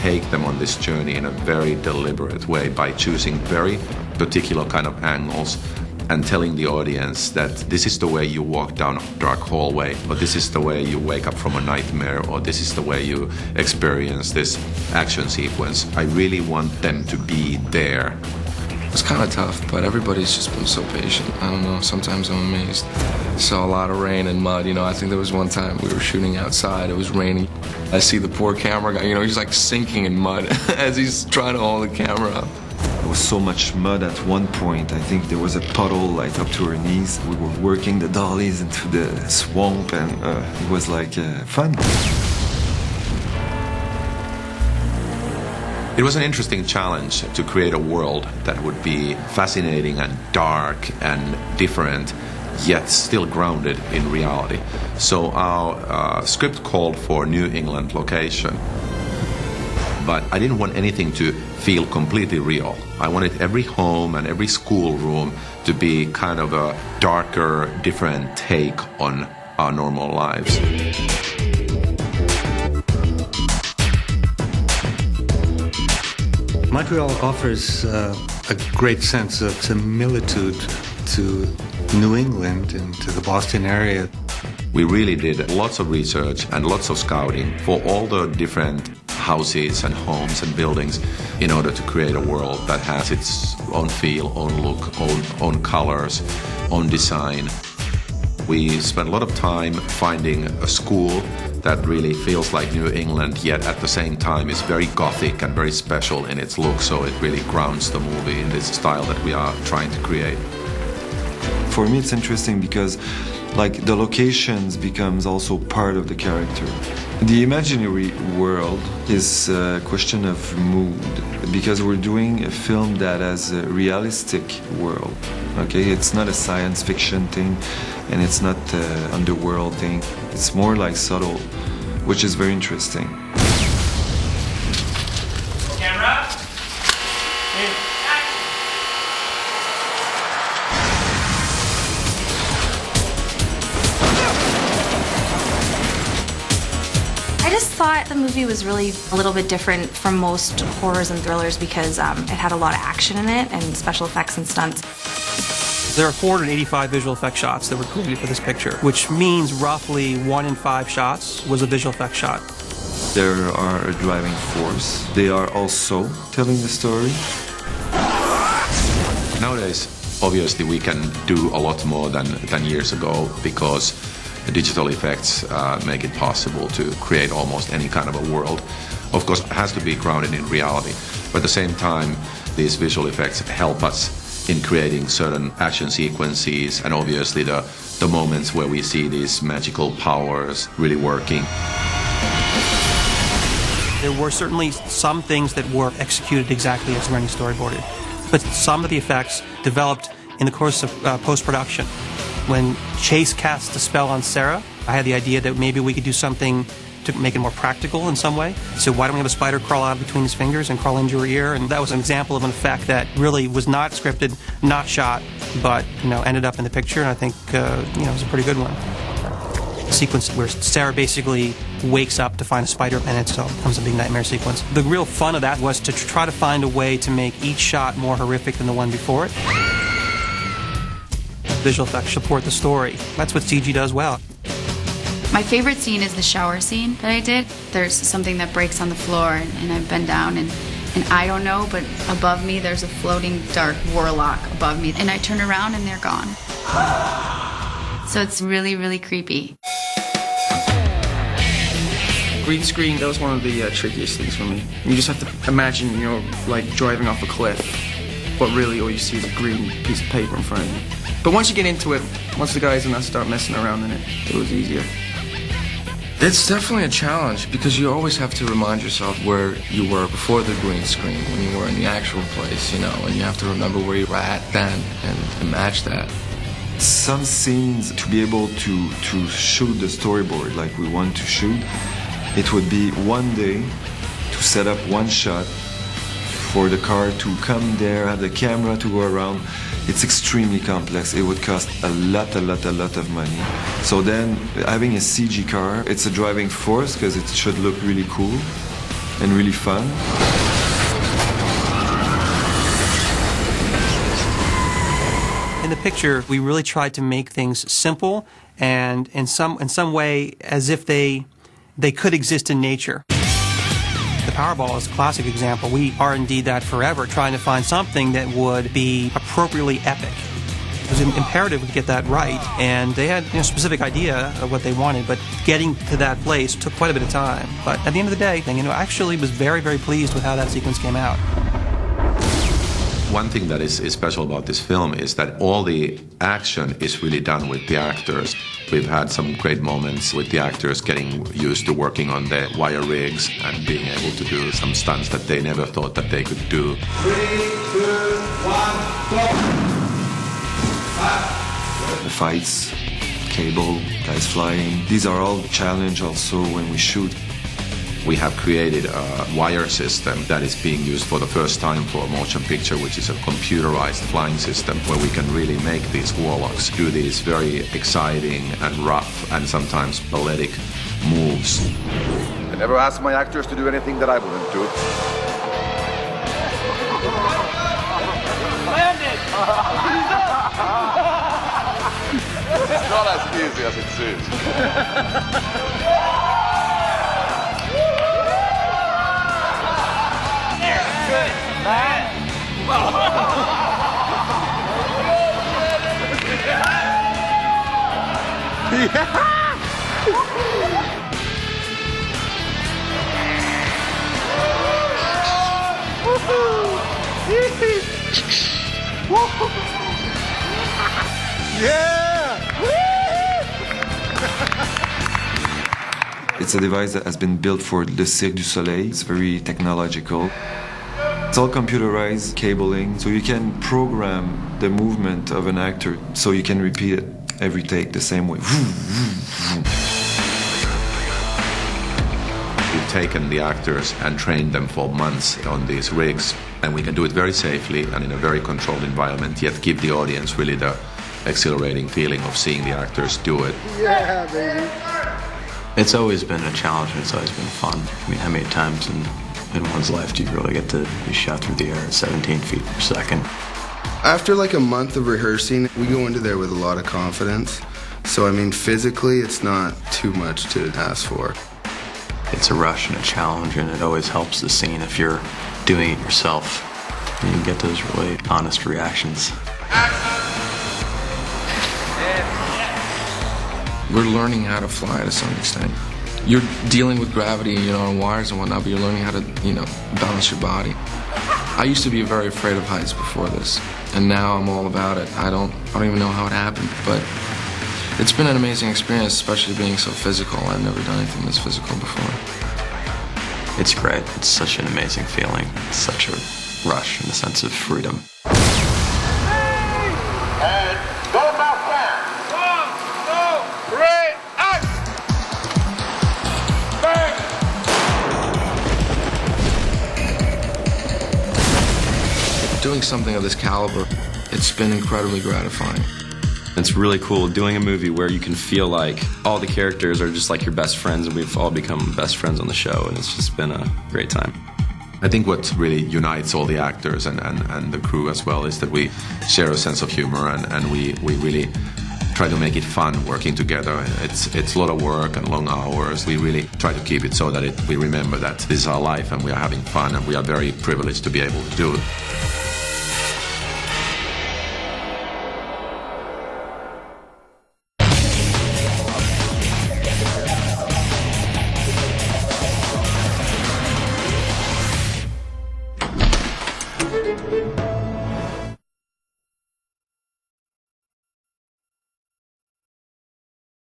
take them on this journey in a very deliberate way by choosing very particular kind of angles and telling the audience that this is the way you walk down a dark hallway, or this is the way you wake up from a nightmare, or this is the way you experience this action sequence. I really want them to be there. It's kind of tough, but everybody's just been so patient. I don't know, sometimes I'm amazed. Saw a lot of rain and mud, I think there was one time we were shooting outside, it was raining. I see the poor camera guy, he's like sinking in mud as he's trying to hold the camera up. There was so much mud at one point. I think there was a puddle like up to our knees. We were working the dollies into the swamp, and it was like fun. It was an interesting challenge to create a world that would be fascinating and dark and different, yet still grounded in reality. So our script called for New England location, but I didn't want anything to feel completely real. I wanted every home and every schoolroom to be kind of a darker, different take on our normal lives. Montreal offers a great sense of similitude to New England and to the Boston area. We really did lots of research and lots of scouting for all the different houses and homes and buildings in order to create a world that has its own feel, own look, own colors, own design. We spent a lot of time finding a school that really feels like New England, yet at the same time is very gothic and very special in its look, so it really grounds the movie in this style that we are trying to create. For me it's interesting because the locations becomes also part of the character. The imaginary world is a question of mood, because we're doing a film that has a realistic world. Okay, it's not a science fiction thing, and it's not an underworld thing. It's more like subtle, which is very interesting. Camera. I just thought the movie was really a little bit different from most horrors and thrillers because it had a lot of action in it and special effects and stunts. There are 485 visual effects shots that were created for this picture, which means roughly 1 in 5 shots was a visual effects shot. They are a driving force. They are also telling the story. Nowadays, obviously, we can do a lot more than years ago because the digital effects make it possible to create almost any kind of a world. Of course, it has to be grounded in reality, but at the same time, these visual effects help us in creating certain action sequences and obviously the moments where we see these magical powers really working. There were certainly some things that were executed exactly as Wendy storyboarded, but some of the effects developed in the course of post-production. When Chace cast a spell on Sarah, I had the idea that maybe we could do something to make it more practical in some way. So why don't we have a spider crawl out between his fingers and crawl into her ear? And that was an example of an effect that really was not scripted, not shot, but ended up in the picture. And I think it was a pretty good one. A sequence where Sarah basically wakes up to find a spider, and it becomes a big nightmare sequence. The real fun of that was to try to find a way to make each shot more horrific than the one before it. Visual effects support the story. That's what CG does well. My favorite scene is the shower scene that I did. There's something that breaks on the floor, and I bend down, and I don't know, but above me there's a floating dark warlock above me, and I turn around and they're gone. So it's really, really creepy. Green screen, that was one of the trickiest things for me. You just have to imagine, like driving off a cliff, but really all you see is a green piece of paper in front of you. But once you get into it, once the guys and us start messing around in it, it was easier. It's definitely a challenge because you always have to remind yourself where you were before the green screen, when you were in the actual place, and you have to remember where you were at then and match that. Some scenes, to be able to shoot the storyboard like we want to shoot, it would be one day to set up one shot for the car to come there, have the camera to go around. It's extremely complex. It would cost a lot of money. So then having a CG car, it's a driving force because it should look really cool. and really fun. In the picture, we really tried to make things simple and in some way as if they could exist in nature. The Powerball is a classic example. We R&D'd that forever, trying to find something that would be appropriately epic. It was imperative to get that right, and they had a specific idea of what they wanted, but getting to that place took quite a bit of time. But at the end of the day, I actually was very, very pleased with how that sequence came out. One thing that is special about this film is that all the action is really done with the actors. We've had some great moments with the actors getting used to working on the wire rigs and being able to do some stunts that they never thought that they could do. 3, 2, 1, go! The fights, cable, guys flying, these are all challenge also when we shoot. We have created a wire system that is being used for the first time for a motion picture, which is a computerized flying system where we can really make these warlocks do these very exciting and rough and sometimes balletic moves. I never asked my actors to do anything that I wouldn't do. It's not as easy as it seems. It's a device that has been built for the Cirque du Soleil. It's very technological. It's all computerized cabling, so you can program the movement of an actor so you can repeat it every take the same way. We've taken the actors and trained them for months on these rigs, and we can do it very safely and in a very controlled environment, yet give the audience really the exhilarating feeling of seeing the actors do it. Yeah, baby. It's always been a challenge and it's always been fun. I mean, how many times in one's life do you really get to be shot through the air at 17 feet per second? After like a month of rehearsing, we go into there with a lot of confidence. So, I mean, physically, it's not too much to ask for. It's a rush and a challenge, and it always helps the scene if you're doing it yourself. And you get those really honest reactions. We're learning how to fly to some extent. You're dealing with gravity, on wires and whatnot, but you're learning how to, balance your body. I used to be very afraid of heights before this, and now I'm all about it. I don't even know how it happened, but it's been an amazing experience, especially being so physical. I've never done anything this physical before. It's great. It's such an amazing feeling. It's such a rush and a sense of freedom. Doing something of this caliber, it's been incredibly gratifying. It's really cool doing a movie where you can feel like all the characters are just like your best friends, and we've all become best friends on the show, and it's just been a great time. I think what really unites all the actors and the crew as well is that we share a sense of humor and we really try to make it fun working together. It's a lot of work and long hours. We really try to keep it so that we remember that this is our life and we are having fun, and we are very privileged to be able to do it.